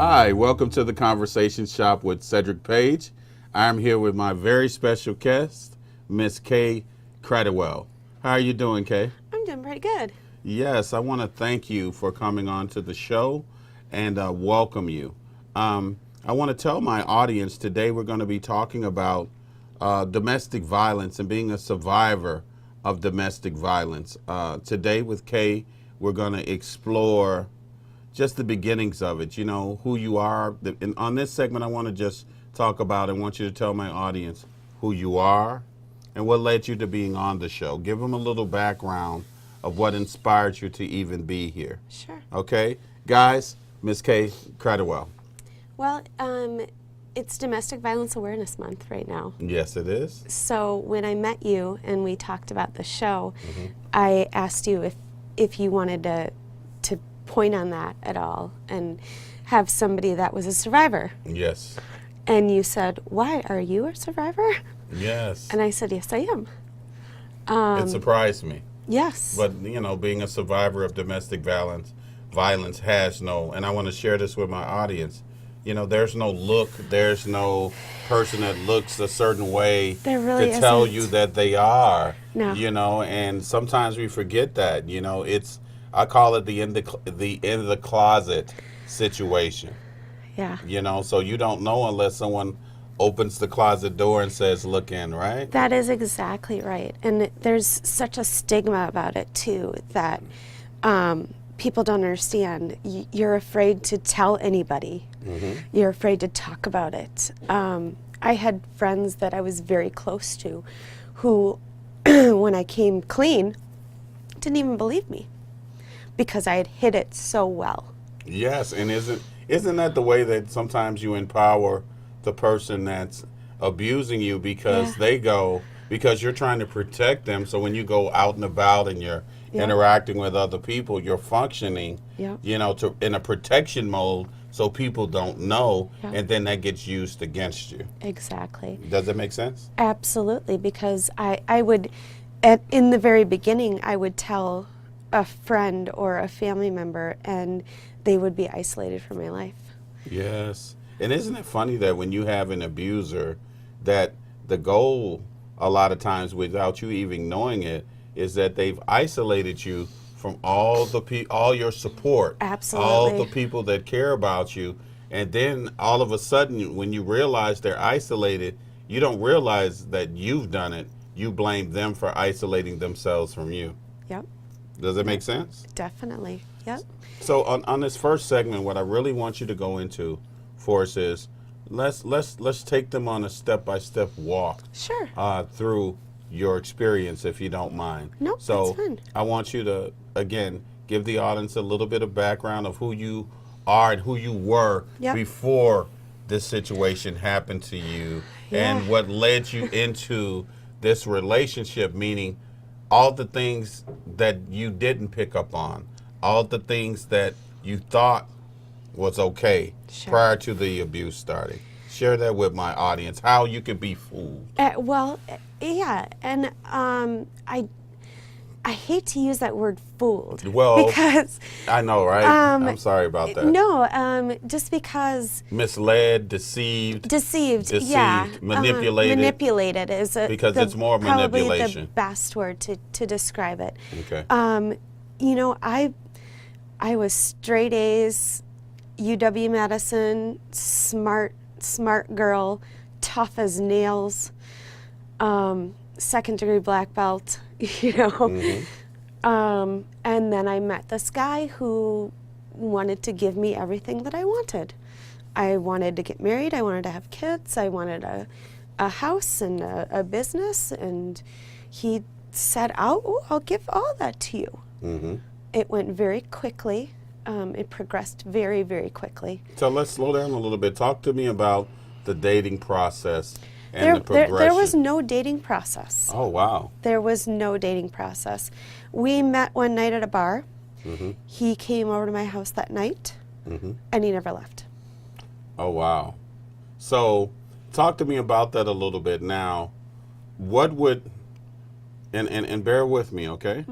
Hi, welcome to the Conversation Shop with Cedric Page. I'm here with my very special guest, Miss Kay Cradwell. How are you doing, Kay? I'm doing pretty good. Yes, I want to thank you for coming on to the show and welcome you. I want to tell my audience today we're going to be talking about domestic violence and being a survivor of domestic violence. Today with Kay, we're going to explore just the beginnings of it, you know, who you are. And on this segment, I want to just talk about and want you to tell my audience who you are and what led you to being on the show. Give them a little background of what inspired you to even be here. Sure. Okay? Guys, Miss Kay Cradwell. Well, it's Domestic Violence Awareness Month right now. Yes, it is. So when I met you and we talked about the show, I asked you if you wanted to point on that at all and have somebody that was a survivor. Yes. And you said, "Why, are you a survivor?" Yes. And I said, "Yes, I am." It surprised me. Yes. But, you know, being a survivor of domestic violence has no, and I want to share this with my audience, you know, there's no there's no person that looks a certain way There really to tell isn't. you that they are, No. you know, and sometimes we forget that, you know, I call it the end of the closet situation, Yeah. you know, so you don't know unless someone opens the closet door and says, look in, right? That is exactly right. And there's such a stigma about it, too, that people don't understand. You're afraid to tell anybody. You're afraid to talk about it. I had friends that I was very close to who, when I came clean, didn't even believe me because I had hid it so well. Yes, and isn't that the way that sometimes you empower the person that's abusing you because Yeah. because you're trying to protect them. So when you go out and about and you're Yeah. interacting with other people, you're functioning, Yeah. you know, in a protection mode so people don't know, Yeah. and then that gets used against you. Exactly. Does it make sense? Absolutely, because I would, in the very beginning, I would tell a friend or a family member, and they would be isolated from my life. Yes. And isn't it funny that when you have an abuser, that the goal, a lot of times without you even knowing it, is that they've isolated you from all your support, all Absolutely. the people that care about you, and then all of a sudden, when you realize they're isolated, you don't realize that you've done it. You blame them for isolating themselves from you. Yep, Does it make sense? definitely. Yep. So on this first segment, what I really want you to go into for us is let's take them on a step-by-step walk Sure. through your experience, if you don't mind. Nope, So that's fine. I want you to again give the audience a little bit of background of who you are and who you were Yep. before this situation happened to you, and Yeah. what led you into this relationship, meaning all the things that you didn't pick up on, all the things that you thought was okay Sure. prior to the abuse starting. Share that with my audience, how you could be fooled. Yeah, and I hate to use that word "fooled" Well, because I know, right? I'm sorry about that. no, just because Misled, deceived, deceived, yeah, manipulated. manipulated is Because it's more probably manipulation. the best word to describe it. Okay. You know, I was straight A's, UW Madison, smart girl, tough as nails, second degree black belt, you know. And then I met this guy who wanted to give me everything that I wanted. I wanted to get married, I wanted to have kids, I wanted a house and a business, and he said, I'll give all that to you. It went very quickly. It progressed very, very quickly. So let's slow down a little bit. Talk to me about the dating process and the progression. There was no dating process. Oh, wow. There was no dating process. We met one night at a bar. He came over to my house that night, and he never left. Oh, wow. So talk to me about that a little bit now. What would, and bear with me, okay?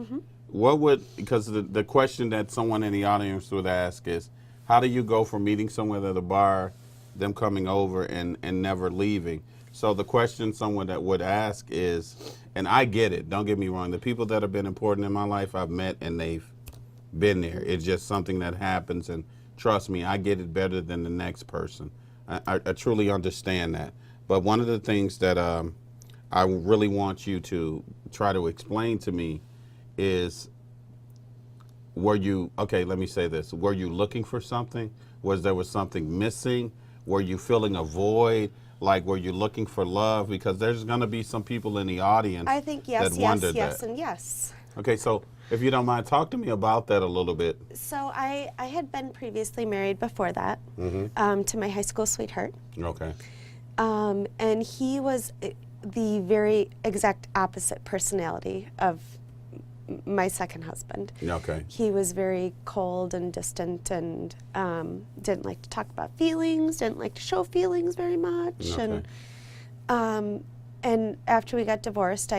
What would, because the question that someone in the audience would ask is, How do you go from meeting someone at a bar, them coming over and never leaving? So the question someone that would ask is, and I get it, don't get me wrong, the people that have been important in my life I've met and they've been there. It's just something that happens, and trust me, I get it better than the next person. I truly understand that. But one of the things that I really want you to try to explain to me is, okay, let me say this. Were you looking for something? There was something missing? Were you filling a void? Like, were you looking for love? Because there's going to be some people in the audience I think yes, that yes, wondered yes, that. and yes. Okay, so if you don't mind, talk to me about that a little bit. So I had been previously married before that to my high school sweetheart. Okay. And he was the very exact opposite personality of my second husband. Okay. He was very cold and distant and didn't like to talk about feelings, didn't like to show feelings very much. Okay. And after we got divorced,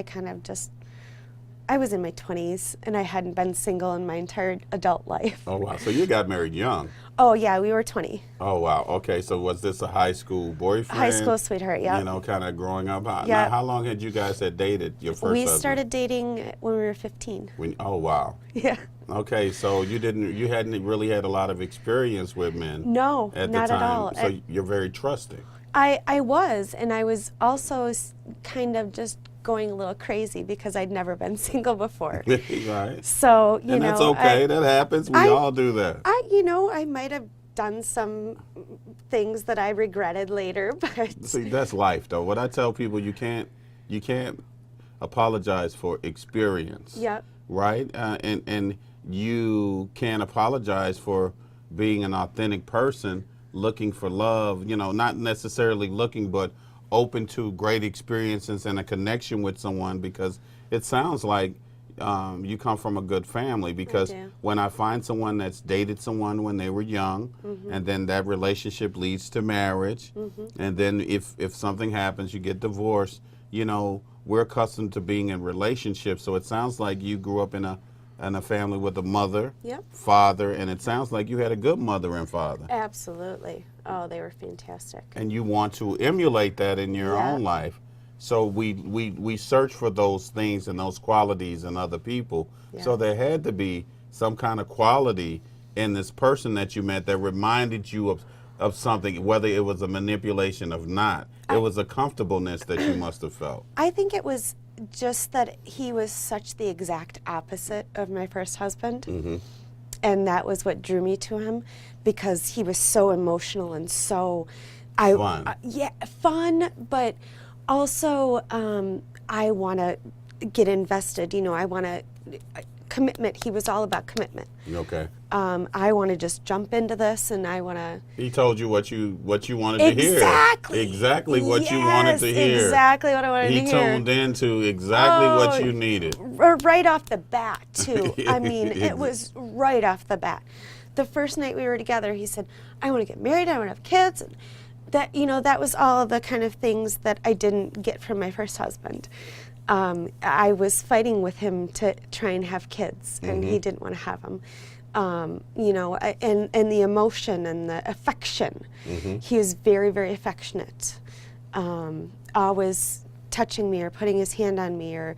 I was in my 20s and I hadn't been single in my entire adult life. Oh, wow. So you got married young. Oh, yeah, we were 20. Oh, wow. Okay, so was this a high school boyfriend? High school sweetheart, yeah. You know, kind of growing up. Yeah. Now, how long had you guys dated your first We husband? started dating when we were 15. Oh, wow. Yeah. Okay, so you hadn't really had a lot of experience with men. No, at not the time. at all. So you're very trusting. I was, and I was also kind of just going a little crazy because I'd never been single before. Right. So, you And know. that's okay. That happens. We all do that. I might have done some things that I regretted later, but. See, that's life, though. What I tell people, you can't apologize for experience. Yep. Right? And you can't apologize for being an authentic person, looking for love, you know, not necessarily looking, but open to great experiences and a connection with someone, because it sounds like you come from a good family, because when I find someone that's dated someone when they were young, and then that relationship leads to marriage, and then if something happens, you get divorced, you know, we're accustomed to being in relationships. So it sounds like you grew up in a family with a mother, father, and it sounds like you had a good mother and father. Absolutely. Oh, they were fantastic. And you want to emulate that in your own life. So we search for those things and those qualities in other people. So there had to be some kind of quality in this person that you met that reminded you of something, whether it was a manipulation or not. It was a comfortableness that you must have felt. I think it was just that he was such the exact opposite of my first husband. And that was what drew me to him, because he was so emotional and so Fun. Fun, but also I want to get invested. You know, I want to commitment. He was all about commitment. Okay. I want to just jump into this, and I want to. He told you what you wanted to hear. Exactly what you wanted to hear. Exactly what I wanted to hear. He tuned into exactly what you needed. Right off the bat, too. I mean, it was right off the bat. The first night we were together, he said, "I want to get married. I want to have kids." And that, you know, that was all the kind of things that I didn't get from my first husband. I was fighting with him to try and have kids, and he didn't want to have them. You know, and the emotion and the affection. He was very, very affectionate. Always touching me or putting his hand on me, or,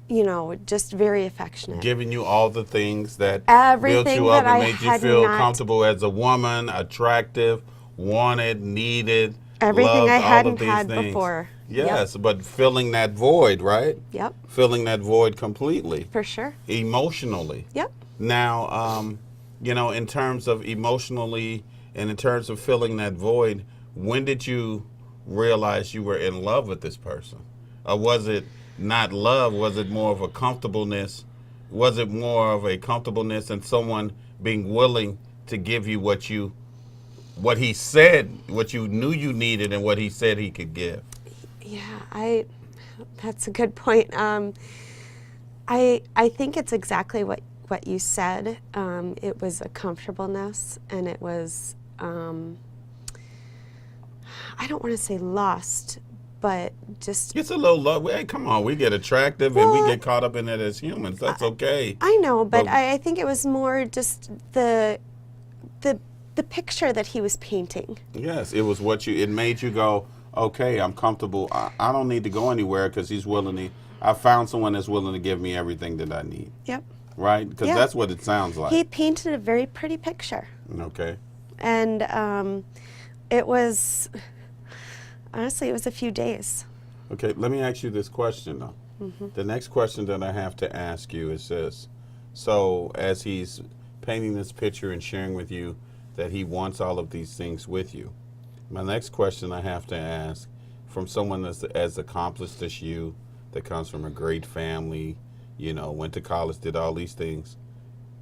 you know, just very affectionate. Giving you all the things that Everything built you up that and I made you had feel not- comfortable as a woman, attractive, wanted, needed, Everything loved, I all hadn't of these had things. before. Yes, but filling that void, right? Yep, Filling that void completely, for sure. emotionally. Yep. Now, you know, in terms of emotionally and in terms of filling that void, when did you realize you were in love with this person? Or was it not love? Was it more of a comfortableness? Was it more of a comfortableness and someone being willing to give you what he said, what you knew you needed, and what he said he could give? Yeah, that's a good point. I think it's exactly what you said. It was a comfortableness, and it was, I don't want to say lost, but just. It's a little love. Hey, come on, we get attractive and we get caught up in it as humans. That's okay. I know, but I think it was more just the the picture that he was painting. Yes, it was it made you go, okay, I'm comfortable. I don't need to go anywhere because he's willing to, I found someone that's willing to give me everything that I need. Yep. Right? Because Yeah. that's what it sounds like. He painted a very pretty picture. Okay. And it was, honestly, it was a few days. Okay, let me ask you this question, though. The next question that I have to ask you is this. So, as he's painting this picture and sharing with you that he wants all of these things with you, my next question I have to ask, from someone that's as accomplished as you, that comes from a great family, went to college, did all these things,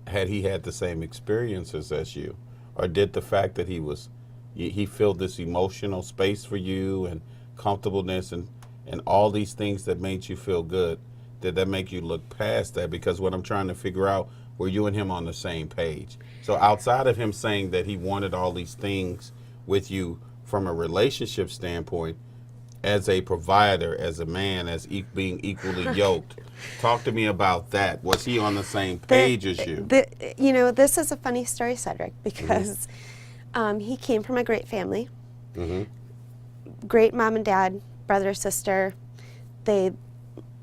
had he had the same experiences as you? Or did the fact that he filled this emotional space for you and comfortableness and all these things that made you feel good, did that make you look past that? Because what I'm trying to figure out, were you and him on the same page? So outside of him saying that he wanted all these things with you from a relationship standpoint, as a provider, as a man, as being equally yoked, talk to me about that. Was he on the same page as you? This is a funny story, Cedric, because he came from a great family. Great mom and dad, brother, sister. They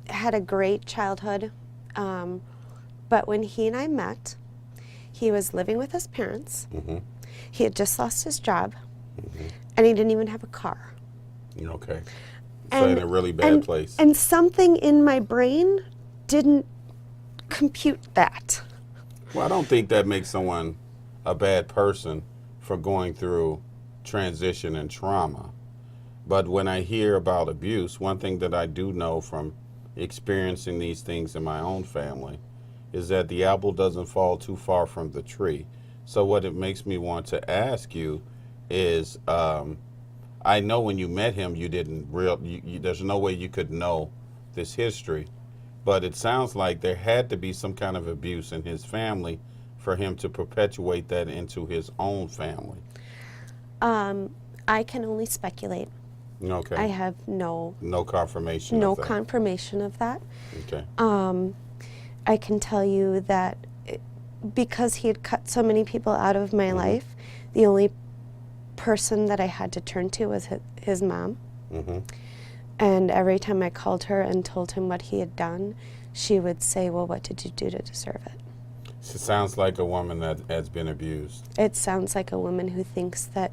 had a great childhood. But when he and I met, he was living with his parents. He had just lost his job, and he didn't even have a car. Okay. So in a really bad place. And something in my brain didn't compute that. Well, I don't think that makes someone a bad person for going through transition and trauma. But when I hear about abuse, one thing that I do know from experiencing these things in my own family is that the apple doesn't fall too far from the tree. So what it makes me want to ask you is, I know when you met him, you didn't there's no way you could know this history, but it sounds like there had to be some kind of abuse in his family for him to perpetuate that into his own family. I can only speculate. Okay. I have no confirmation. No of that. confirmation of that. Okay. I can tell you that because he had cut so many people out of my life, the only person that I had to turn to was his mom. And every time I called her and told him what he had done, she would say, well, what did you do to deserve it? It sounds like a woman that has been abused. It sounds like a woman who thinks that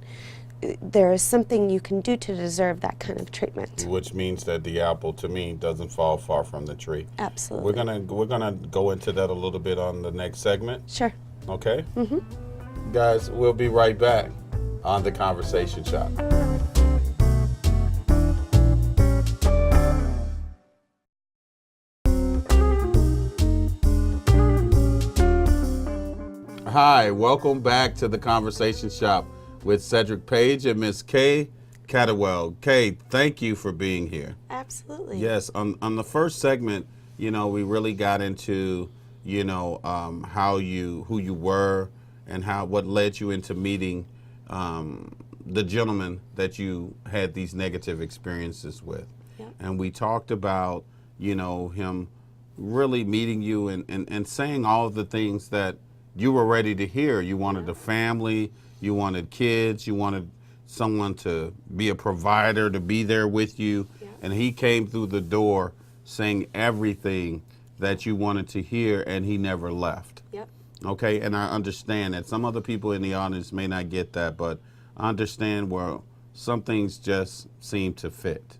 there is something you can do to deserve that kind of treatment. Which means that the apple, to me, doesn't fall far from the tree. Absolutely. We're gonna go into that a little bit on the next segment. Sure. Okay? Guys, we'll be right back on The Conversation Shop. Hi, welcome back to The Conversation Shop with Cedric Page and Miss Kay Catterwell. Kay, thank you for being here. Absolutely. Yes, on the first segment, we really got into, who you were and what led you into meeting the gentleman that you had these negative experiences with. Yep. And we talked about, him really meeting you and saying all of the things that you were ready to hear. You wanted a family, you wanted kids, you wanted someone to be a provider, to be there with you. Yep. And he came through the door saying everything that you wanted to hear, and he never left. Yep. Okay, and I understand that some other people in the audience may not get that, but I understand where some things just seem to fit.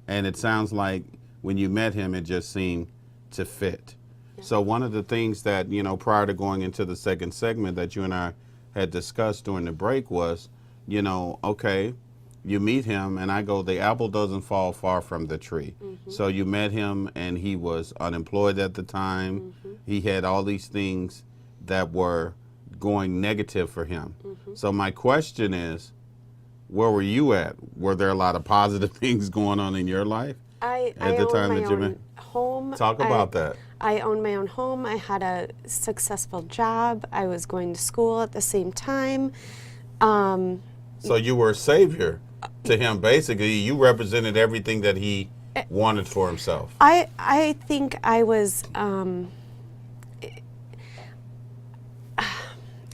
And it sounds like when you met him, it just seemed to fit. Yeah. So one of the things that, prior to going into the second segment that you and I had discussed during the break was, okay, you meet him, and I go, the apple doesn't fall far from the tree. So you met him, and he was unemployed at the time. He had all these things that were going negative for him. So my question is, where were you at? Were there a lot of positive things going on in your life I at the time owned that my you own met? home. Talk about that. I owned my own home. I had a successful job. I was going to school at the same time. So you were a savior to him, basically. You represented everything that he wanted for himself. I think I was,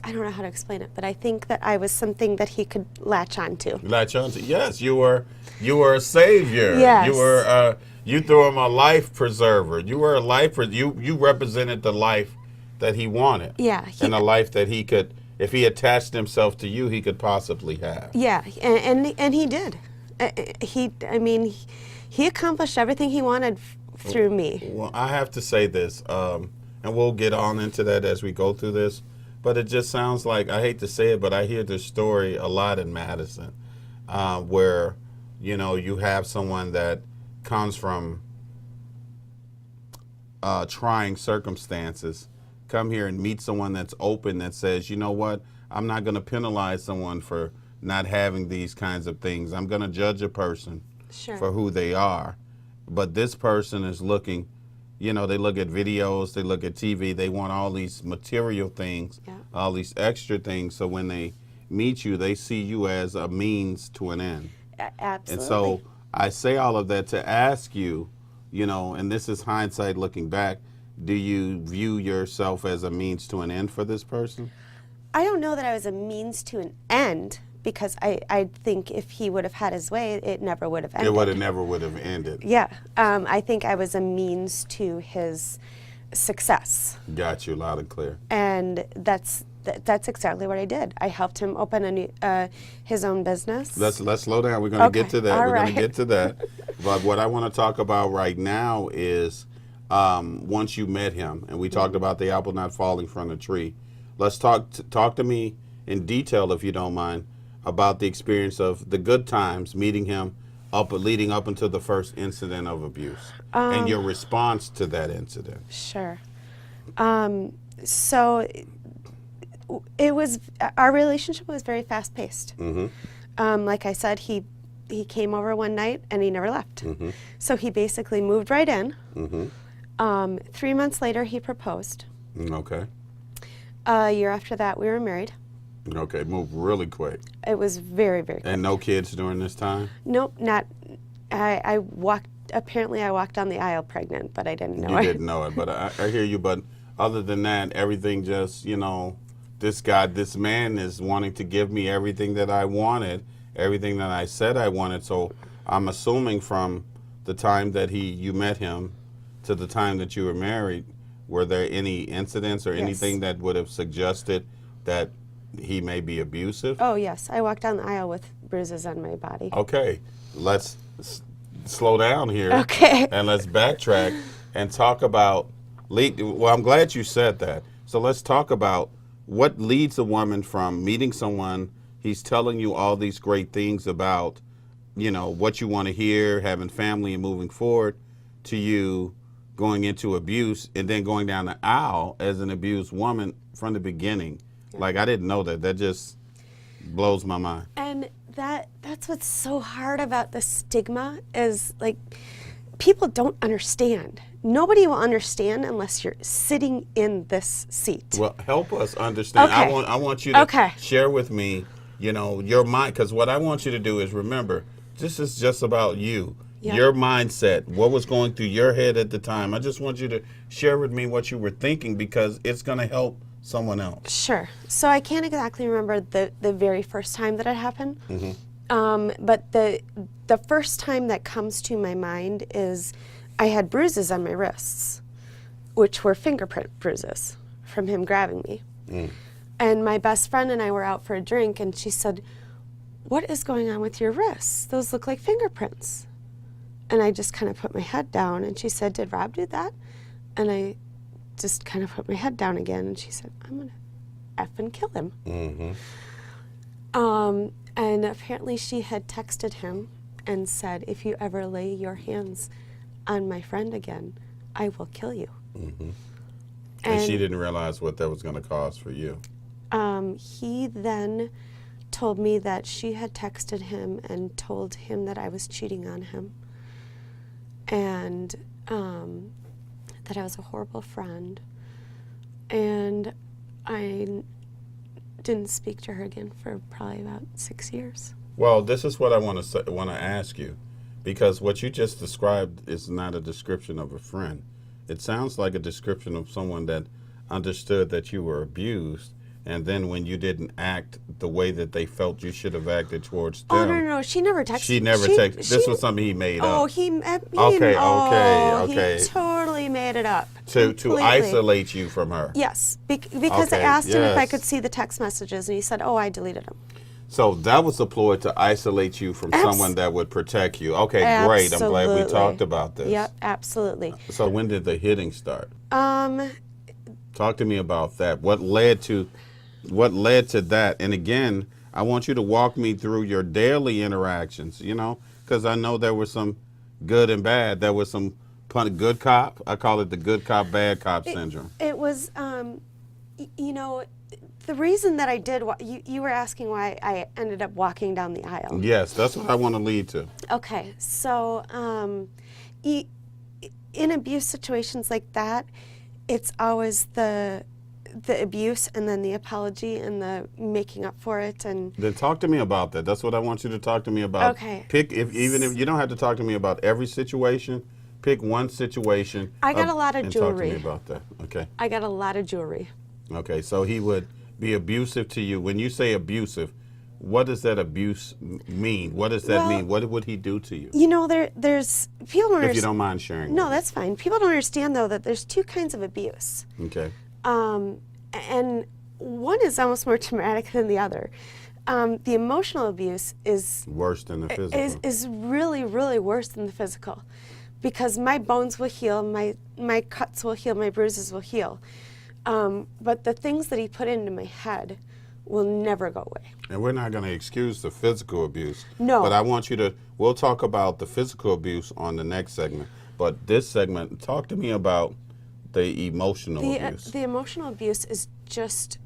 I don't know how to explain it, but I think that I was something that he could latch onto. Latch on to. Yes, you were a savior. Yes. You were you threw him a life preserver. You were a life you represented the life that he wanted. Yeah. And a life that he could, if he attached himself to you, he could possibly have. Yeah, and he did. He accomplished everything he wanted through me. Well, I have to say this, and we'll get on into that as we go through this, but it just sounds like, I hate to say it, but I hear this story a lot in Madison, where, you know, you have someone that comes from trying circumstances, come here and meet someone that's open, that says, you know what, I'm not going to penalize someone for not having these kinds of things. I'm going to judge a person Sure. for who they are. But this person is looking, you know, they look at videos, they look at TV, they want all these material things, Yeah. all these extra things. So when they meet you, they see you as a means to an end. Absolutely. And so I say all of that to ask you, you know, and this is hindsight looking back, do you view yourself as a means to an end for this person? I don't know that I was a means to an end, because I think if he would have had his way, it never would have ended. It never would have ended. Yeah. I think I was a means to his success. Got you loud and clear. And that's exactly what I did. I helped him open a new, his own business. Let's slow down. We're going to get to that. All We're going right. to get to that. But what I want to talk about right now is once you met him, and we talked about the apple not falling from the tree. Let's talk to me in detail, if you don't mind, about the experience of the good times meeting him leading up until the first incident of abuse, and your response to that incident. Sure. So it was, our relationship was very fast paced. Mm-hmm. Like I said, he came over one night and he never left. Mm-hmm. So he basically moved right in. Mm-hmm. 3 months later, he proposed. Okay. A year after that, we were married. Okay. Move really quick. It was very, very quick. And no kids during this time? Nope, not. I walked. Apparently, I walked down the aisle pregnant, but I didn't know You it. didn't know it, but I hear you. But other than that, everything just, you know, this man is wanting to give me everything that I wanted, everything that I said I wanted. So I'm assuming from the time that you met him to the time that you were married, were there any incidents or Yes. anything that would have suggested that he may be abusive? Oh yes, I walked down the aisle with bruises on my body. Okay, let's slow down here. Okay. And let's backtrack and talk about, well, I'm glad you said that. So let's talk about what leads a woman from meeting someone, he's telling you all these great things about, you know, what you want to hear, having family and moving forward, to you going into abuse and then going down the aisle as an abused woman from the beginning. Like, I didn't know that. That just blows my mind. And that's what's so hard about the stigma is, like, people don't understand. Nobody will understand unless you're sitting in this seat. Well, help us understand. Okay. I want you to Okay. share with me, you know, your mind, because what I want you to do is remember, this is just about you, Yeah. your mindset, what was going through your head at the time. I just want you to share with me what you were thinking, because it's going to help someone else. Sure. So I can't exactly remember the very first time that it happened. But the first time that comes to my mind is I had bruises on my wrists, which were fingerprint bruises from him grabbing me. And my best friend and I were out for a drink, and she said, "What is going on with your wrists? Those look like fingerprints." And I just kind of put my head down, and she said, "Did Rob do that?" And I just kind of put my head down again, and she said, "I'm gonna effing kill him." And apparently she had texted him and said, "If you ever lay your hands on my friend again, I will kill you." And she didn't realize what that was going to cause for you. He then told me that she had texted him and told him that I was cheating on him, and that I was a horrible friend, and I didn't speak to her again for probably about 6 years. Well, this is what I want to ask you, because what you just described is not a description of a friend. It sounds like a description of someone that understood that you were abused and then when you didn't act the way that they felt you should have acted towards Oh, them. no. She never texted. She never texted. This was something he made Oh, up. He totally made it up. To Completely. isolate you from her. Yes, because I Okay, asked him if I yes. could see the text messages, and he said, "Oh, I deleted them." So that was a ploy to isolate you from someone that would protect you. Okay, great. I'm glad we Absolutely. talked about this. Yep, absolutely. So when did the hitting start? Um, Talk to me about that. What led to that? And again, I want you to walk me through your daily interactions, because I know there were some good and bad. There was some good cop. I call it the good cop, bad cop syndrome. it was, the reason that I did, you were asking why I ended up walking down the aisle. Yes, that's what I want to lead to. Okay, so in abuse situations like that, it's always the abuse and then the apology and the making up for it. And Then talk to me about that. That's what I want you to talk to me about. Okay. Even if you don't have to talk to me about every situation, pick one situation. I got a lot of and jewelry. Talk to me about that. Okay. I got a lot of jewelry. Okay. So he would be abusive to you. When you say abusive, what does that abuse mean? What does that mean? What would he do to you? There's people don't If you don't mind sharing. No, with that's fine. People don't understand though that there's two kinds of abuse. me. Okay. And one is almost more traumatic than the other. The emotional abuse is Worse than the physical. is really, really worse than the physical, because my bones will heal, my cuts will heal, my bruises will heal. But the things that he put into my head will never go away. And we're not going to excuse the physical abuse. No. But I want you to, we'll talk about the physical abuse on the next segment. But this segment, talk to me about the emotional abuse. The emotional abuse is just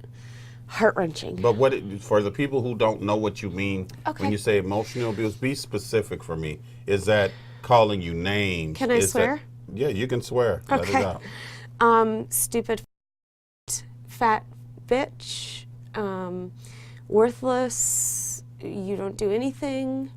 heart-wrenching. But for the people who don't know what you mean Okay. when you say emotional abuse, be specific for me. Is that calling you names? Can I Is that- swear? Yeah, you can swear. Let it Okay. out. Stupid, fat bitch, worthless, you don't do anything.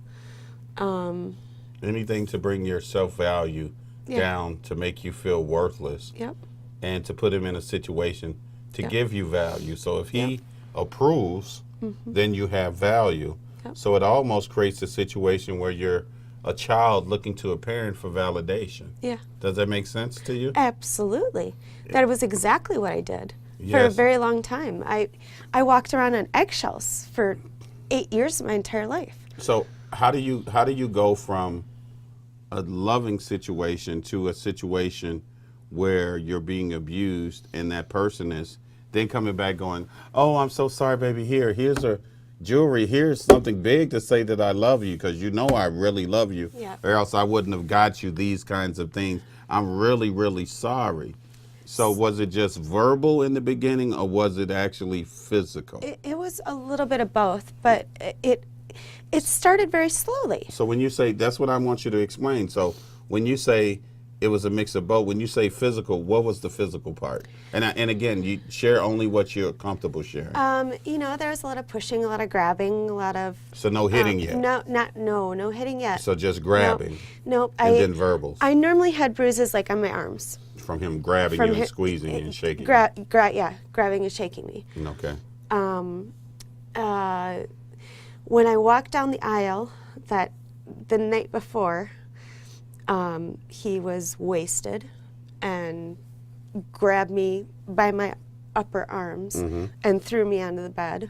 Anything to bring your self-value Yeah. down, to make you feel worthless. Yep. And to put him in a situation to Yeah. give you value. So if he approves, Mm-hmm. then you have value. Yep. So it almost creates a situation where you're a child looking to a parent for validation. Yeah. Does that make sense to you? Absolutely. That was exactly what I did for a Yes. very long time. I walked around on eggshells for 8 years of my entire life. So how do you go from a loving situation to a situation where you're being abused and that person is then coming back going, "Oh, I'm so sorry, baby. Here's a jewelry. Here's something big to say that I love you, because you know I really love you, Yeah. or else I wouldn't have got you these kinds of things. I'm really, really sorry." So was it just verbal in the beginning, or was it actually physical? It was a little bit of both, but it started very slowly. So when you say, that's what I want you to explain. So when you say it was a mix of both, when you say physical, what was the physical part? And again, you share only what you're comfortable sharing. There was a lot of pushing, a lot of grabbing, a lot of So no hitting yet. no hitting yet. So just grabbing. No, and then verbals I normally had bruises like on my arms. from him grabbing From you and him- squeezing you and shaking Grabbing and shaking me. you. Okay. When I walked down the aisle the night before, he was wasted and grabbed me by my upper arms and threw me onto the bed.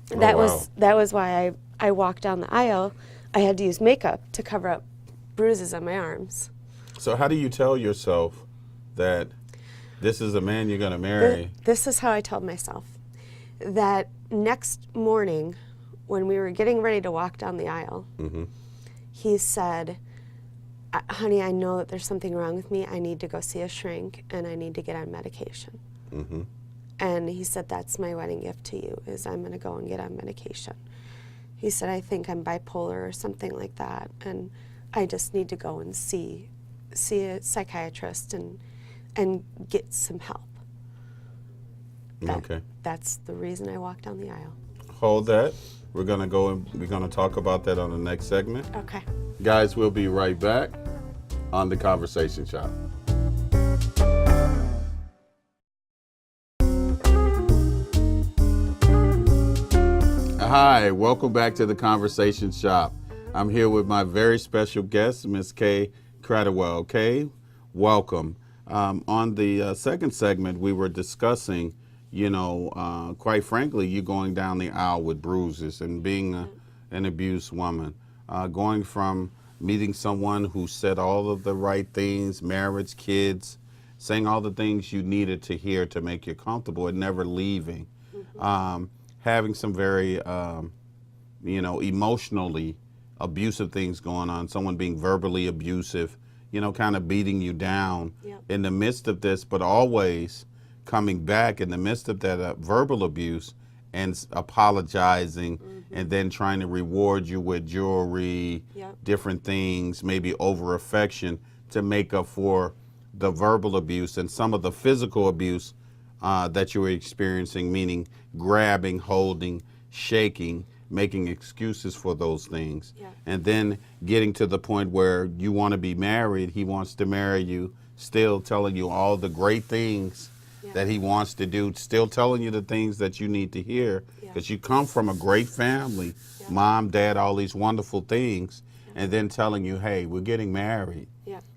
That was why I walked down the aisle. I had to use makeup to cover up bruises on my arms. So how do you tell yourself that this is a man you're going to marry? This is how I told myself. That next morning, when we were getting ready to walk down the aisle, he said, "Honey, I know that there's something wrong with me. I need to go see a shrink, and I need to get on medication." And he said, "That's my wedding gift to you, is I'm going to go and get on medication." He said, "I think I'm bipolar or something like that, and I just need to go and see a psychiatrist and get some help." Okay. That's the reason I walked down the aisle. Hold that. We're going to go and we're going to talk about that on the next segment. Okay. Guys, we'll be right back on The Conversation Shop. Hi, welcome back to the Conversation Shop. I'm here with my very special guest, Miss Kay Cradwell. Kay, welcome. On the second segment, we were discussing, quite frankly, you going down the aisle with bruises and being an abused woman, going from meeting someone who said all of the right things, marriage, kids, saying all the things you needed to hear to make you comfortable and never leaving. Having some very, emotionally abusive things going on, someone being verbally abusive, kind of beating you down in the midst of this, but always coming back in the midst of that verbal abuse and apologizing and then trying to reward you with jewelry, different things, maybe over affection to make up for the verbal abuse and some of the physical abuse that you were experiencing, meaning grabbing, holding, shaking, making excuses for those things. And then getting to the point where you want to be married, he wants to marry you, still telling you all the great things that he wants to do, still telling you the things that you need to hear, because you come from a great family, mom, dad, all these wonderful things, and then telling you, hey, we're getting married,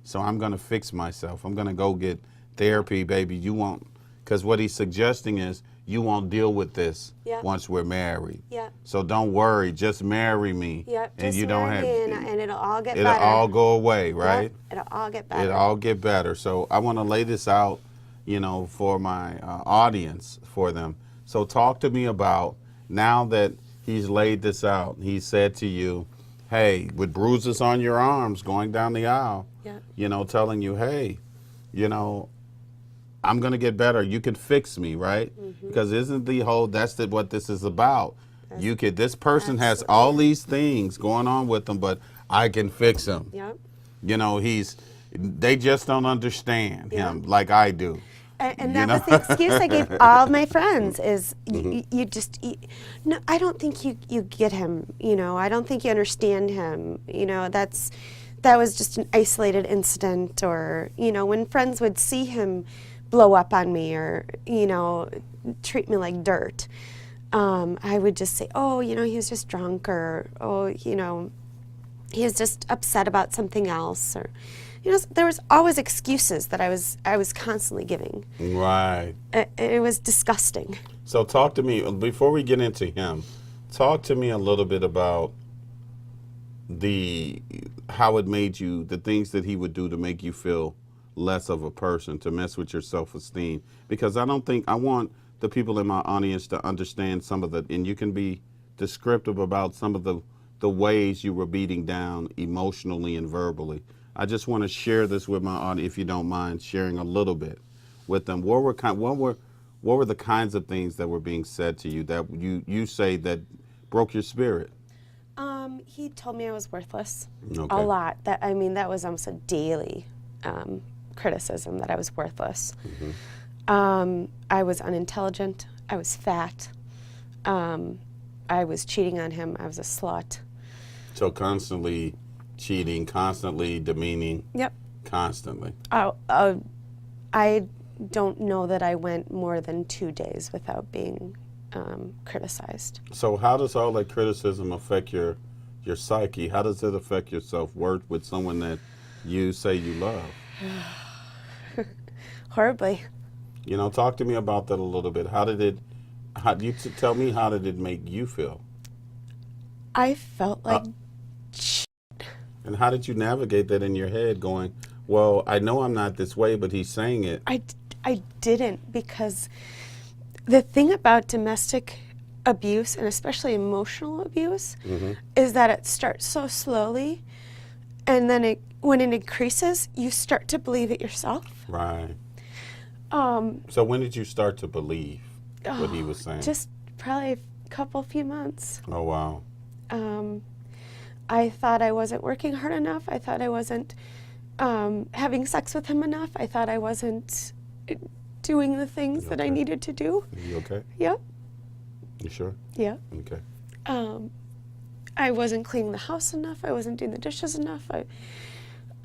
so I'm going to fix myself. I'm going to go get therapy, baby. You won't, because what he's suggesting is you won't deal with this once we're married. So don't worry, just marry me. And you don't have, and it'll all get better. It'll all go away, right? It'll all get better. It'll all get better. So I want to lay this out, for my audience, for them. So talk to me about, now that he's laid this out, he said to you, hey, with bruises on your arms going down the aisle, telling you, hey, I'm going to get better. You can fix me, right? Because isn't the whole, what this is about. This person has all these things going on with them, but I can fix him. They just don't understand him like I do. And that was the excuse I gave all my friends is no, I don't think you get him, I don't think you understand him, that was just an isolated incident, or, when friends would see him blow up on me or, treat me like dirt, I would just say, oh, he was just drunk, or, oh, he was just upset about something else, or, there was always excuses that I was constantly giving. Right. It was disgusting. So talk to me, before we get into him, talk to me a little bit about how it made you, the things that he would do to make you feel less of a person, to mess with your self-esteem. Because I want the people in my audience to understand some of the, and you can be descriptive about some of the ways you were beating down emotionally and verbally. I just want to share this with my audience, if you don't mind sharing a little bit with them. What were the kinds of things that were being said to you that you say that broke your spirit? He told me I was worthless. Okay. A lot. That was almost a daily criticism, that I was worthless. I was unintelligent. I was fat. I was cheating on him. I was a slut. So constantly cheating, constantly demeaning. Yep. Constantly. I don't know that I went more than 2 days without being criticized. So how does all that criticism affect your psyche? How does it affect your self-worth with someone that you say you love? Horribly. Talk to me about that a little bit. Tell me, how did it make you feel? I felt like and how did you navigate that in your head, going, well, I know I'm not this way, but he's saying it? I didn't, because the thing about domestic abuse, and especially emotional abuse, is that it starts so slowly, and then when it increases, you start to believe it yourself. Right. So when did you start to believe what he was saying? Just probably a few months. Oh, wow. I thought I wasn't working hard enough. I thought I wasn't having sex with him enough. I thought I wasn't doing the things that I needed to do. You okay? Yep. You sure? Yeah. Okay. I wasn't cleaning the house enough. I wasn't doing the dishes enough.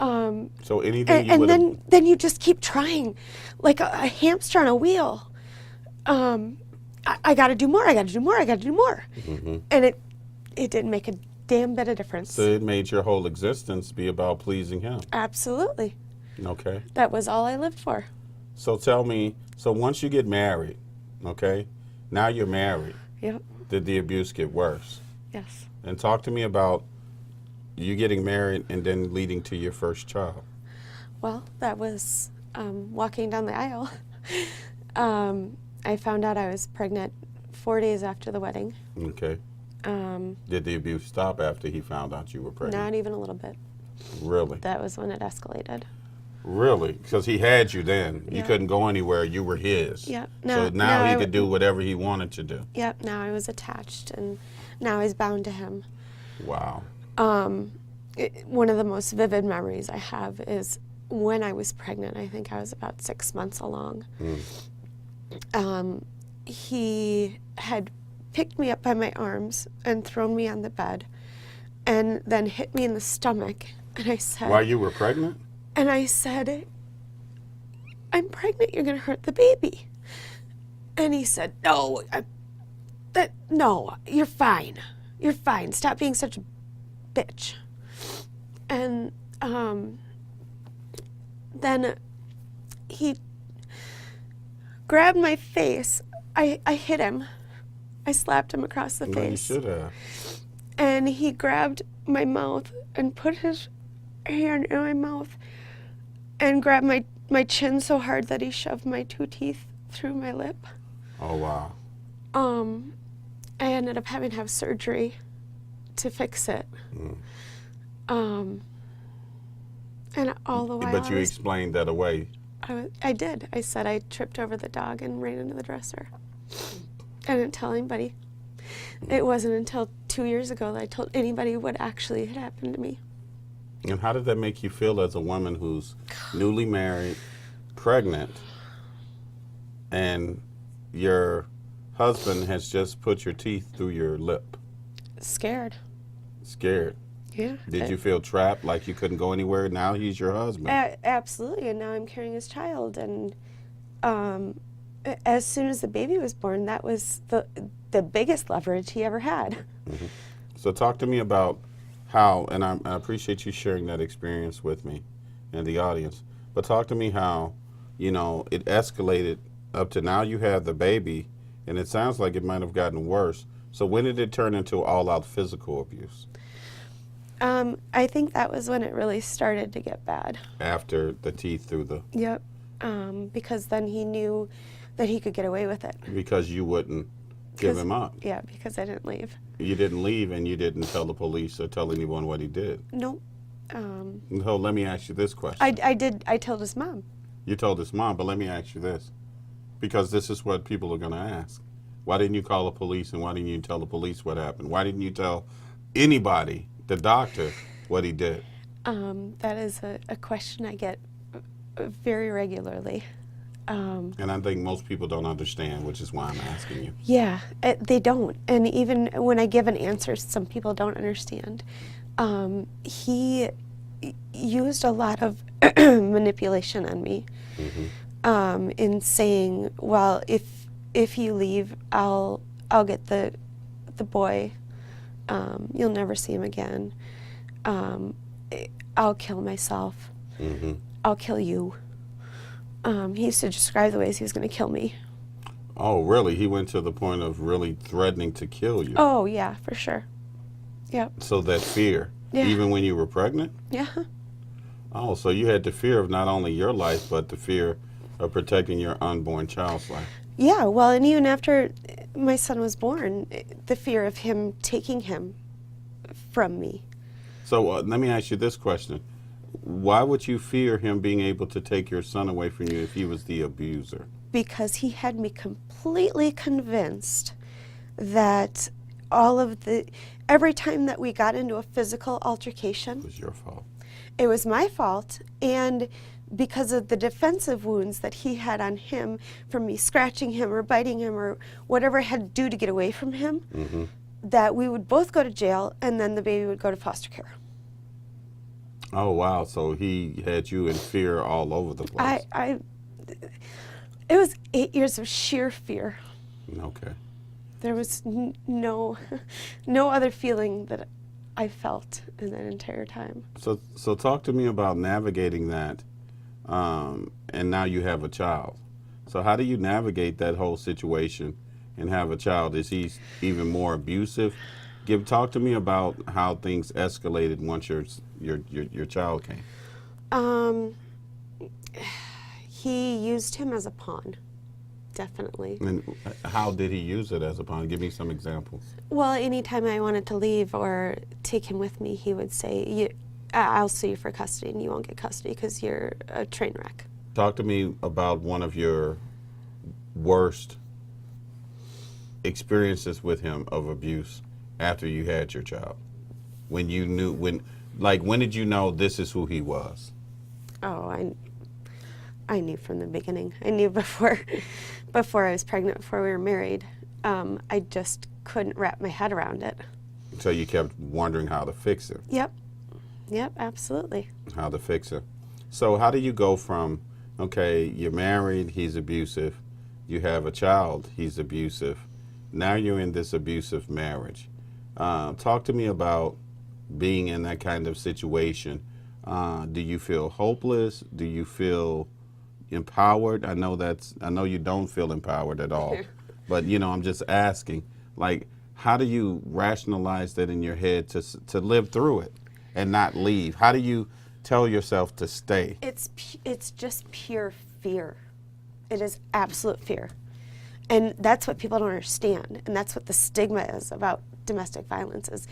So anything and then you just keep trying, like a hamster on a wheel. I got to do more. I got to do more. I got to do more. And it didn't make a damn bit of difference. So it made your whole existence be about pleasing him. Absolutely. Okay. That was all I lived for. So tell me, so once you get married, okay, now you're married, Yep. did the abuse get worse? Yes. And talk to me about you getting married and then leading to your first child. Well, that was walking down the aisle. I found out I was pregnant 4 days after the wedding. Okay. Did the abuse stop after he found out you were pregnant? Not even a little bit. Really? That was when it escalated. Really? Because he had you then. You Yeah. couldn't go anywhere. You were his. Yeah. So now he could do whatever he wanted to do. Yep. Now I was attached, and now I was bound to him. Wow. One of the most vivid memories I have is when I was pregnant. I think I was about 6 months along. He had picked me up by my arms and thrown me on the bed, and then hit me in the stomach. And I said, While you were pregnant? And I said, I'm pregnant, you're gonna hurt the baby. And he said, no, no, you're fine. You're fine, stop being such a bitch. And then he grabbed my face. I hit him. I slapped him across the No, you face. should have. And he grabbed my mouth and put his hand in my mouth and grabbed my chin so hard that he shoved my 2 teeth through my lip. Oh, wow. I ended up having to have surgery to fix it. And all the while But you explained that away. I did. I said I tripped over the dog and ran into the dresser. I didn't tell anybody. It wasn't until 2 years ago that I told anybody what actually had happened to me. And how did that make you feel as a woman who's newly married, pregnant, and your husband has just put your teeth through your lip? Scared. Scared. Yeah. Did you feel trapped, like you couldn't go anywhere? Now he's your husband. Absolutely, and now I'm carrying his child. And as soon as the baby was born, that was the biggest leverage he ever had. So talk to me about how, and I appreciate you sharing that experience with me and the audience, but talk to me how, it escalated up to now you have the baby, and it sounds like it might have gotten worse. So when did it turn into all-out physical abuse? I think that was when it really started to get bad. After the teeth through the... Yep. Because then he knew that he could get away with it. Because you wouldn't give him up. Yeah, because I didn't leave. You didn't leave, and you didn't tell the police or tell anyone what he did. Nope. So let me ask you this question. I did. I told his mom. You told his mom, but let me ask you this, because this is what people are going to ask. Why didn't you call the police, and why didn't you tell the police what happened? Why didn't you tell anybody, the doctor, what he did? That is a question I get very regularly. And I think most people don't understand, which is why I'm asking you. Yeah, they don't. And even when I give an answer, some people don't understand. He used a lot of manipulation on me in saying, well, if you leave, I'll get the boy. You'll never see him again. I'll kill myself. I'll kill you. He used to describe the ways he was going to kill me. Oh, really? He went to the point of really threatening to kill you? Oh, yeah, for sure. Yep. So that fear, Yeah. even when you were pregnant? Yeah. Oh, so you had the fear of not only your life, but the fear of protecting your unborn child's life. Yeah, well, and even after my son was born, the fear of him taking him from me. So let me ask you this question. Why would you fear him being able to take your son away from you if he was the abuser? Because he had me completely convinced that every time that we got into a physical altercation, It was your fault. it was my fault. And because of the defensive wounds that he had on him from me scratching him or biting him or whatever I had to do to get away from him, that we would both go to jail and then the baby would go to foster care. Oh, wow. So he had you in fear all over the place. It was 8 years of sheer fear. Okay. There was no, no other feeling that I felt in that entire time. So talk to me about navigating that, and now you have a child. So how do you navigate that whole situation and have a child? Is he even more abusive? Talk to me about how things escalated once your child came. Um, he used him as a pawn, definitely. And how did he use it as a pawn? Give me some examples. Well, anytime I wanted to leave or take him with me, he would say, I'll sue you for custody and you won't get custody because you're a train wreck. Talk to me about one of your worst experiences with him of abuse after you had your child. When you knew, when did you know this is who he was? Oh, I knew from the beginning. I knew before I was pregnant, before we were married. I just couldn't wrap my head around it. So you kept wondering how to fix it. Yep, absolutely. How to fix it. So how do you go from, okay, you're married, he's abusive, you have a child, he's abusive, now you're in this abusive marriage. Talk to me about being in that kind of situation. Do you feel hopeless? Do you feel empowered? I know you don't feel empowered at all, but I'm just asking, like, how do you rationalize that in your head to live through it and not leave? How do you tell yourself to stay? It's just pure fear. It is absolute fear. And that's what people don't understand. And that's what the stigma is about domestic violence is,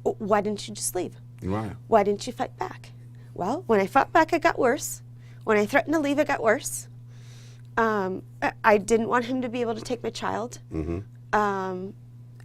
why didn't you just leave? Right. Why didn't you fight back? Well, when I fought back, it got worse. When I threatened to leave, it got worse. I didn't want him to be able to take my child. Mm-hmm.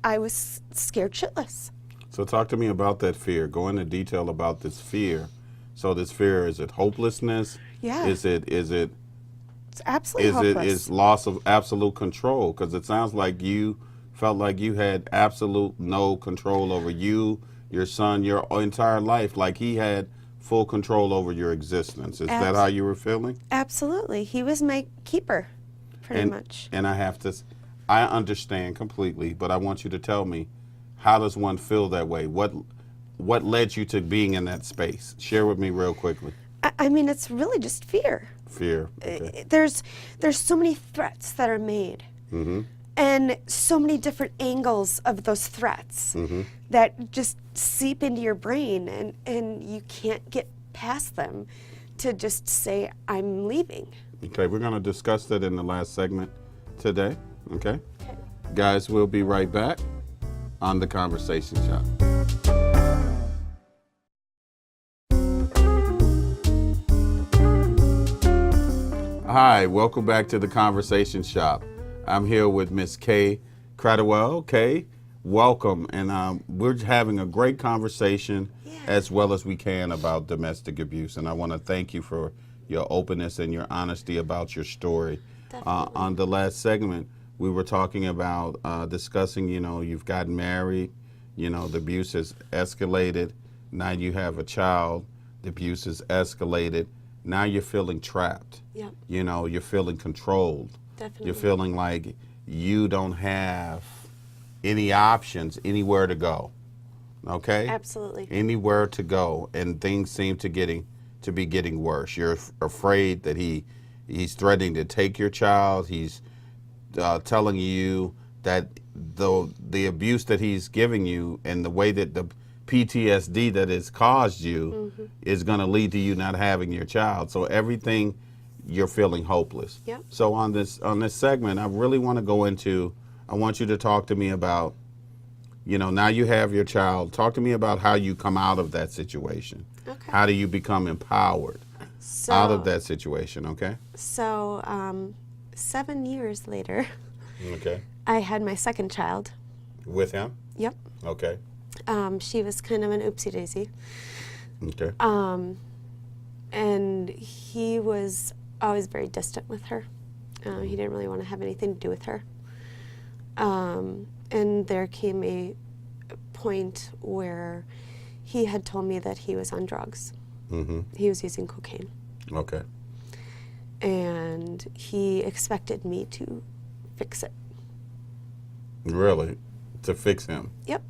I was scared shitless. So talk to me about that fear. Go into detail about this fear. So this fear, is it hopelessness? Yeah. Is it It's absolutely hopeless. is loss of absolute control? Because it sounds like you felt like you had absolute no control over you, your son, your entire life. Like he had full control over your existence. Is that how you were feeling? Absolutely. He was my keeper, pretty much. And I understand completely, but I want you to tell me, how does one feel that way? What led you to being in that space? Share with me real quickly. I mean, it's really just fear. Fear. Okay. There's so many threats that are made. Mm-hmm. And so many different angles of those threats Mm-hmm. that just seep into your brain, and you can't get past them to just say, I'm leaving. Okay, we're going to discuss that in the last segment today. Okay? Okay. Guys, we'll be right back on The Conversation Shop. Hi, welcome back to The Conversation Shop. I'm here with Miss Kay Cradwell. Kay, welcome. And we're having a great conversation as well as we can about domestic abuse. And I want to thank you for your openness and your honesty about your story. On the last segment, we were talking about discussing, you've gotten married, the abuse has escalated. Now you have a child, the abuse has escalated. Now you're feeling trapped. Yep. You're feeling controlled. Definitely. You're feeling like you don't have any options, anywhere to go. Okay? Absolutely. Anywhere to go, and things seem to be getting worse. You're afraid that he's threatening to take your child. He's telling you that the abuse that he's giving you and the way that the PTSD that has caused you is going to lead to you not having your child. So everything, you're feeling hopeless. Yep. So on this segment, I really want to go into, I want you to talk to me about, now you have your child. Talk to me about how you come out of that situation. Okay. How do you become empowered out of that situation, okay? So 7 years later, Okay. I had my second child. With him? Yep. Okay. She was kind of an oopsie daisy. Okay. And he was always very distant with her. He didn't really want to have anything to do with her. And there came a point where he had told me that he was on drugs. Mm-hmm. He was using cocaine. Okay. And he expected me to fix it. Really? To fix him? Yep.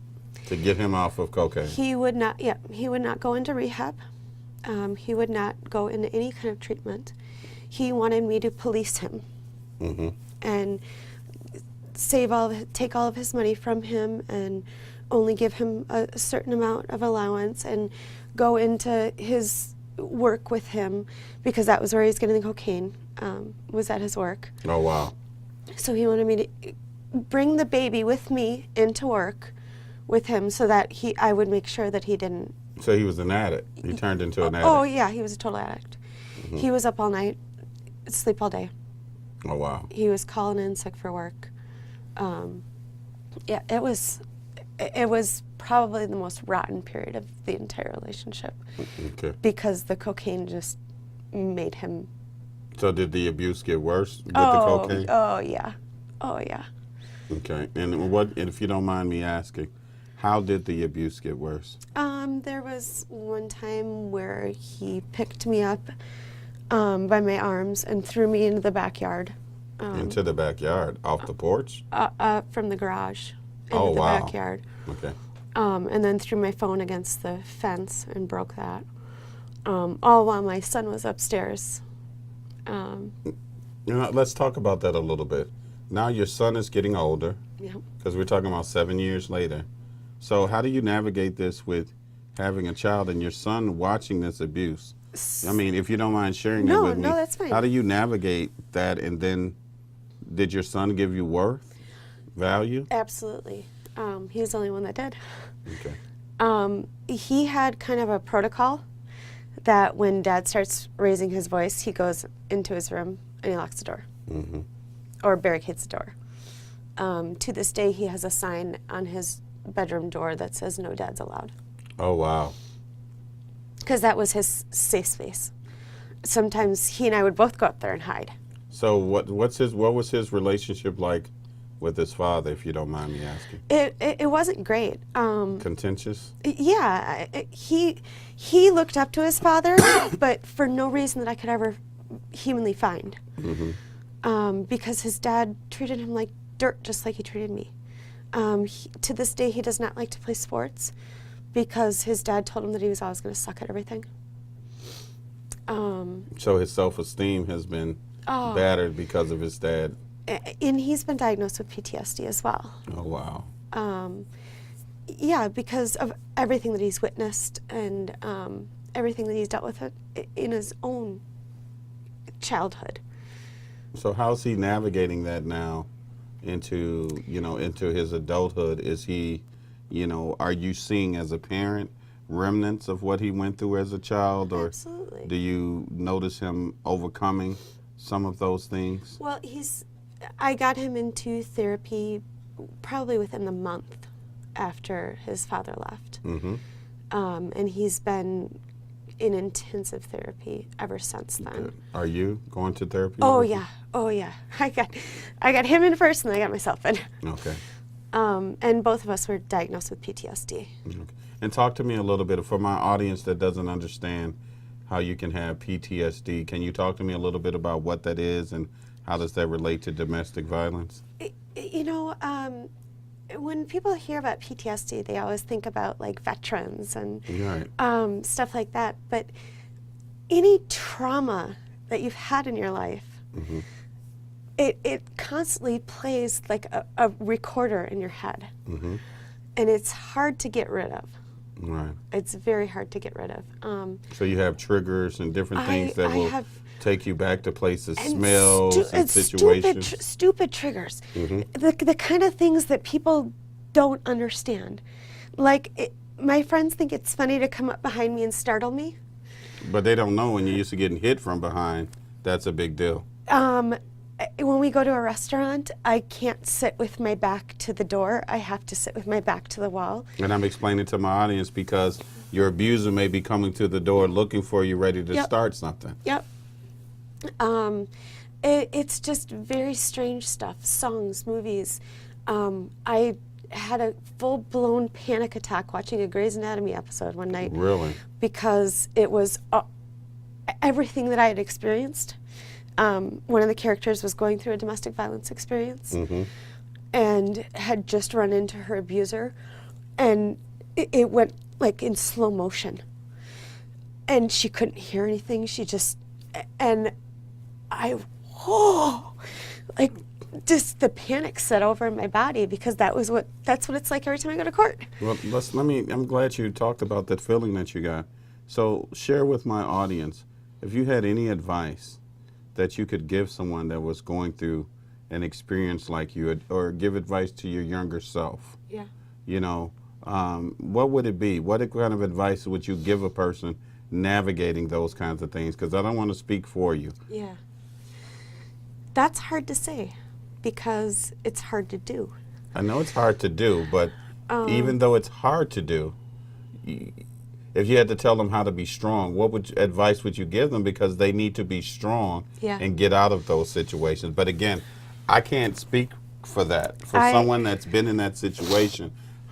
To get him off of cocaine? He would not. Yeah, he would not go into rehab. He would not go into any kind of treatment. He wanted me to police him Mm-hmm. and take all of his money from him, and only give him a certain amount of allowance, and go into his work with him, because that was where he's getting the cocaine, was at his work. Oh, wow. So he wanted me to bring the baby with me into work with him, so that I would make sure that he didn't. So he was an addict. He turned into an addict. Oh yeah, he was a total addict. He was up all night, sleep all day. Oh, wow. He was calling in sick for work. Yeah, it was probably the most rotten period of the entire relationship, Okay. because the cocaine just made him. So did the abuse get worse with the cocaine? Oh yeah, oh yeah. Okay. And what, if you don't mind me asking, how did the abuse get worse? There was one time where he picked me up by my arms and threw me into the backyard. Into the backyard, off the porch? From the garage into Oh, the wow. backyard. Okay. And then threw my phone against the fence and broke that. All while my son was upstairs. Let's talk about that a little bit. Now your son is getting older, Yeah. because we're talking about 7 years later. So how do you navigate this with having a child and your son watching this abuse? I mean, if you don't mind sharing it with me. No, that's fine. How do you navigate that? And then did your son give you worth, value? Absolutely. He was the only one that did. Okay. He had kind of a protocol that when Dad starts raising his voice, he goes into his room and he locks the door. Mm-hmm. Or barricades the door. To this day, he has a sign on his bedroom door that says "No Dads Allowed," Oh, wow. because that was his safe space. Sometimes he and I would both go up there and hide. So what was his relationship like with his father, if you don't mind me asking? It wasn't great. Contentious? Yeah, he looked up to his father, but for no reason that I could ever humanly find. Mm-hmm. Because his dad treated him like dirt, just like he treated me. To this day, he does not like to play sports because his dad told him that he was always going to suck at everything. So his self-esteem has been battered because of his dad. And he's been diagnosed with PTSD as well. Oh, wow. Yeah, because of everything that he's witnessed and everything that he's dealt with in his own childhood. So how's he navigating that now into his adulthood? Is he, are you seeing as a parent remnants of what he went through as a child, or Absolutely. do you notice him overcoming some of those things? Well, I got him into therapy probably within the month after his father left. Mm-hmm. And he's been in intensive therapy ever since then. Good. Are you going to therapy? Oh with him? yeah, oh yeah. I got him in first, and I got myself in. Okay. And both of us were diagnosed with PTSD. Okay. And talk to me a little bit, for my audience that doesn't understand how you can have PTSD. Can you talk to me a little bit about what that is and how does that relate to domestic violence? When people hear about PTSD, they always think about like veterans and Right. stuff like that. But any trauma that you've had in your life, Mm-hmm. it constantly plays like a recorder in your head. Mm-hmm. And it's hard to get rid of. Right. It's very hard to get rid of. So you have triggers and different things that I will have- take you back to places, and smells, and and situations. stupid triggers. Mm-hmm. The kind of things that people don't understand. Like, my friends think it's funny to come up behind me and startle me. But they don't know when you're used to getting hit from behind, that's a big deal. When we go to a restaurant, I can't sit with my back to the door. I have to sit with my back to the wall. And I'm explaining to my audience because your abuser may be coming to the door looking for you ready to Yep. start something. Yep. It's just very strange stuff. Songs, movies. I had a full-blown panic attack watching a Grey's Anatomy episode one night Really? because it was everything that I had experienced. One of the characters was going through a domestic violence experience. Mm-hmm. and had just run into her abuser, and it went like in slow motion. And she couldn't hear anything. She just, and like just the panic set over in my body, because that's what it's like every time I go to court. Well, I'm glad you talked about that feeling that you got. So share with my audience, if you had any advice that you could give someone that was going through an experience like you, or give advice to your younger self. Yeah. You know, what would it be? What kind of advice would you give a person navigating those kinds of things? Because I don't want to speak for you. Yeah. That's hard to say, because it's hard to do. I know it's hard to do, but even though it's hard to do, if you had to tell them how to be strong, what advice would you give them? Because they need to be strong and get out of those situations. But again, I can't speak for that. For someone that's been in that situation,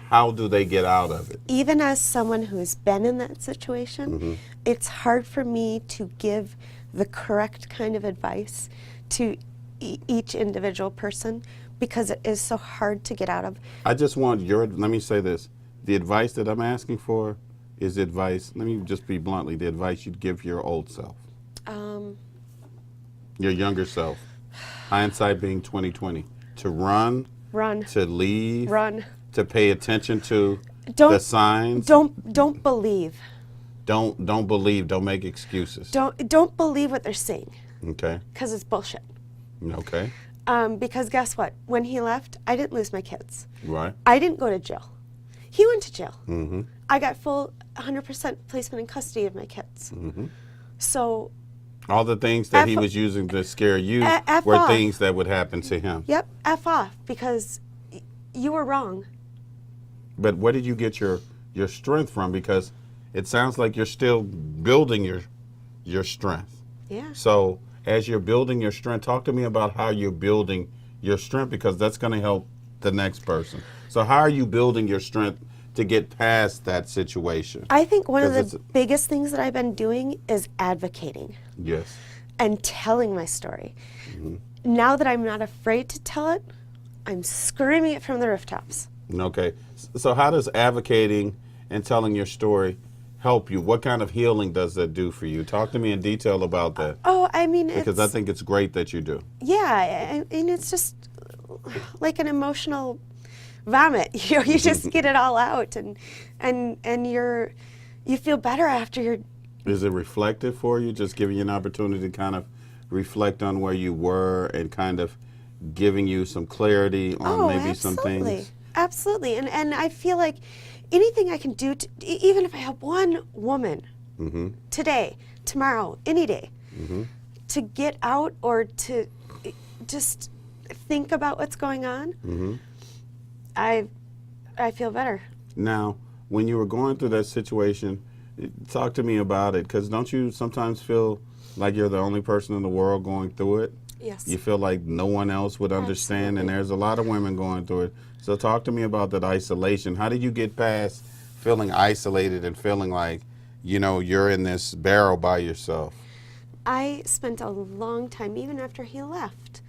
how do they get out of it? Even as someone who's been in that situation, it's hard for me to give the correct kind of advice to each individual person, because it is so hard to get out of. I just want let me say this. The advice that I'm asking for is advice, let me just be bluntly, the advice you'd give your old self. Your younger self. Hindsight being 20/20. To run. To leave. To pay attention to the signs. Don't believe. Don't believe. Don't make excuses. Don't believe what they're saying. Okay. Because it's bullshit. Okay. Because guess what? When he left, I didn't lose my kids. Right. I didn't go to jail. He went to jail. Mm-hmm. I got full 100% placement in custody of my kids. Mm-hmm. So all the things that he was using to scare you were things that would happen to him. Yep, F off, because you were wrong. But where did you get your strength from? Because it sounds like you're still building your strength. Yeah. So as you're building your strength, talk to me about how you're building your strength, because that's going to help the next person. So how are you building your strength to get past that situation? I think one of the biggest things that I've been doing is advocating. Yes. And telling my story. Now that I'm not afraid to tell it, I'm screaming it from the rooftops. Okay. So how does advocating and telling your story help you? What kind of healing does that do for you? Talk to me in detail about that. Oh, I mean, because I think it's great that you do. Yeah, I mean, it's just like an emotional vomit. You know, you just get it all out, and you feel better after you're. Is it reflective for you? Just giving you an opportunity to kind of reflect on where you were and kind of giving you some clarity on maybe some things? Absolutely. And I feel like anything I can do, even if I help one woman today, tomorrow, any day, to get out or to just think about what's going on, I feel better. Now, when you were going through that situation, talk to me about it, because don't you sometimes feel like you're the only person in the world going through it? Yes. You feel like no one else would understand, and there's a lot of women going through it. So talk to me about that isolation. How did you get past feeling isolated and feeling like, you know, you're in this barrel by yourself? I spent a long time, even after he left,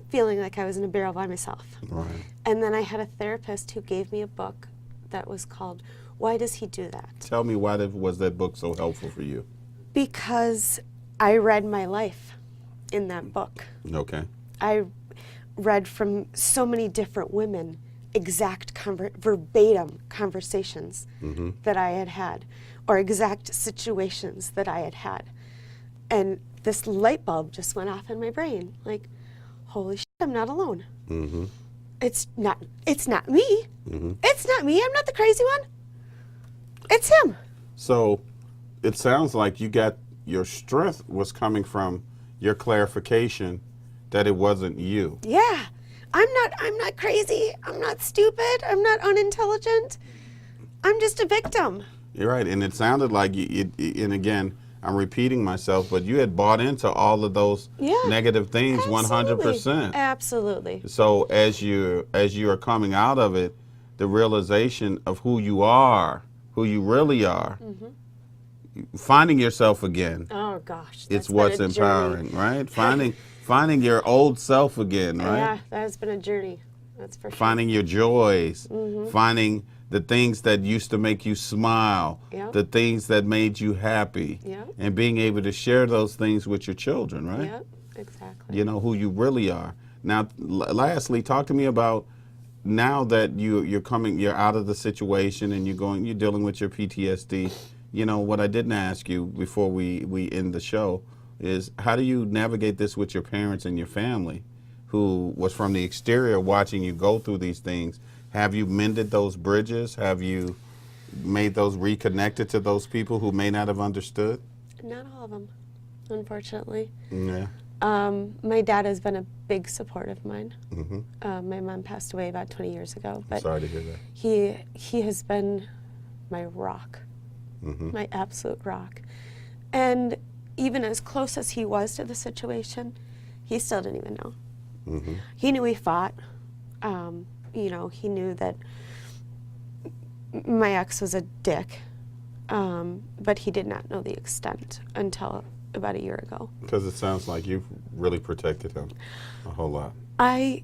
feeling like I was in a barrel by myself. Right. And then I had a therapist who gave me a book that was called Why Does He Do That? Tell me, why was that book so helpful for you? Because I read my life in that book. Okay. I read from so many different women exact verbatim conversations that I had had, or exact situations that I had had. And this light bulb just went off in my brain, like, holy shit, I'm not alone. It's not me. It's not me. I'm not the crazy one. It's him. So it sounds like you got your strength was coming from your clarification that it wasn't you. Yeah. I'm not crazy. I'm not stupid. I'm not unintelligent. I'm just a victim. You're right. And it sounded like, and again, I'm repeating myself, but you had bought into all of those negative things 100%. Absolutely. So as you are coming out of it, the realization of who you are, who you really are, finding yourself again. Oh gosh. It's what's empowering, right? Finding your old self again, right? Yeah, that has been a journey. That's for sure. Finding your joys, finding the things that used to make you smile, Yep. the things that made you happy, Yep. and being able to share those things with your children, right? Yep, exactly. You know who you really are. Now, lastly, talk to me about now that you're out of the situation and you're dealing with your PTSD. You know what I didn't ask you before we end the show is how do you navigate this with your parents and your family, who was from the exterior watching you go through these things? Have you mended those bridges? Have you made those reconnected to those people who may not have understood? Not all of them, unfortunately. Yeah. My dad has been a big support of mine. Mm-hmm. My mom passed away about 20 years ago, but Sorry to hear that. he has been my rock, Mm-hmm. my absolute rock. And even as close as he was to the situation, he still didn't even know. Mm-hmm. He knew we fought. You know, he knew that my ex was a dick, but he did not know the extent until about a year ago. Because it sounds like you've really protected him a whole lot. I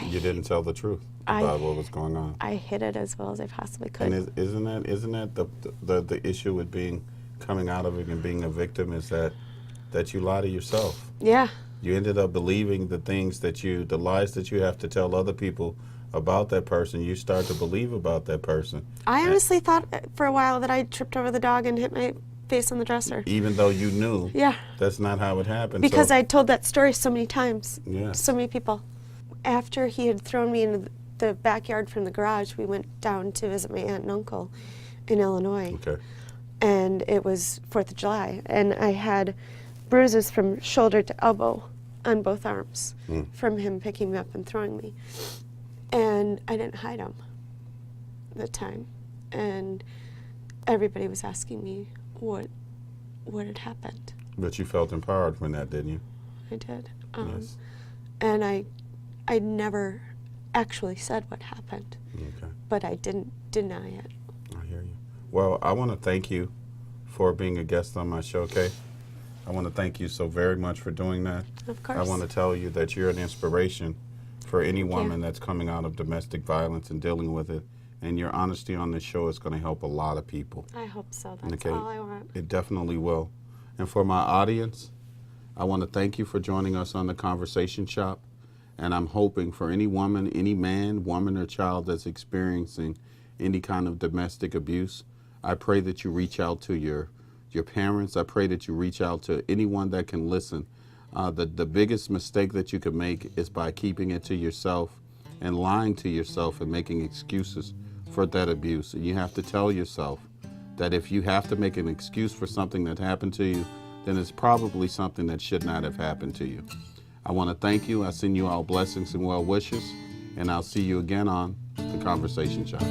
You didn't tell the truth I- about what was going on. I hid it as well as I possibly could. And isn't that the issue with coming out of it and being a victim is that you lie to yourself. Yeah. You ended up believing the lies that you have to tell other people about that person. You start to believe about that person, I honestly thought for a while that I tripped over the dog and hit my face on the dresser. even though you knew Yeah. that's not how it happened. Because So- I told that story so many times. Yeah. to so many people. After he had thrown me into the backyard from the garage, we went down to visit my aunt and uncle in Illinois. Okay. And it was 4th of July. And I had bruises from shoulder to elbow on both arms from him picking me up and throwing me. And I didn't hide them at the time. And everybody was asking me what had happened. But you felt empowered when that, didn't you? I did. Yes. And I never actually said what happened, Okay. but I didn't deny it. I hear you. Well, I want to thank you for being a guest on my show, Kay. I want to thank you so very much for doing that. Of course. I want to tell you that you're an inspiration for any Thank you. woman that's coming out of domestic violence and dealing with it. And your honesty on this show is going to help a lot of people. I hope so. That's Okay. all I want. It definitely will. And for my audience, I want to thank you for joining us on the Conversation Shop. And I'm hoping for any woman, any man, woman, or child that's experiencing any kind of domestic abuse, I pray that you reach out to your parents. I pray that you reach out to anyone that can listen. The biggest mistake that you could make is by keeping it to yourself and lying to yourself and making excuses for that abuse. And you have to tell yourself that if you have to make an excuse for something that happened to you, then it's probably something that should not have happened to you. I want to thank you. I send you all blessings and well wishes, and I'll see you again on The Conversation Shop.